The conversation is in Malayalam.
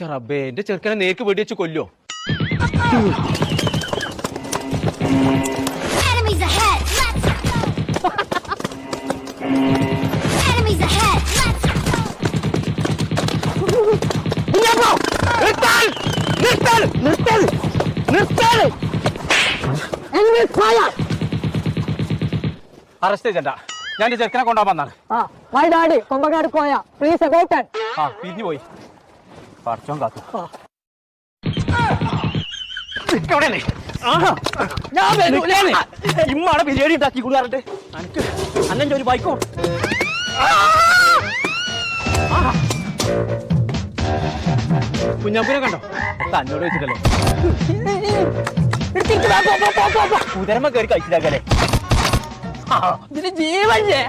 റബ്ബേ എന്റെ ചെറുക്കനെ നേർക്ക് വെടി വെച്ച് കൊല്ലോ. Enemies ahead! Enemies ahead! Arrest ചെയ്യണ്ട, ഞാൻ എന്റെ ചെറുക്കനെ കൊണ്ടുപോകാൻ വന്നാണ്. My daddy, കൊമ്പങ്ങാട് Koya. Please about it. പിരിഞ്ഞു പോയി. പടച്ചോൻ കാത്തു. ഇമ്മാണ് ബിരിയാണി ഉണ്ടാക്കി കൂടാറുണ്ട്. എനിക്ക് അന്നെ ഒരു ബൈക്കോ കുഞ്ഞാപ്പിനെ കണ്ടോ? തന്നോട് വെച്ചിട്ടല്ലേ കുതിരമ്മ കയറി കഴിച്ചിട്ടാക്കല്ലേ ഇതിന് ജീവല്ലേ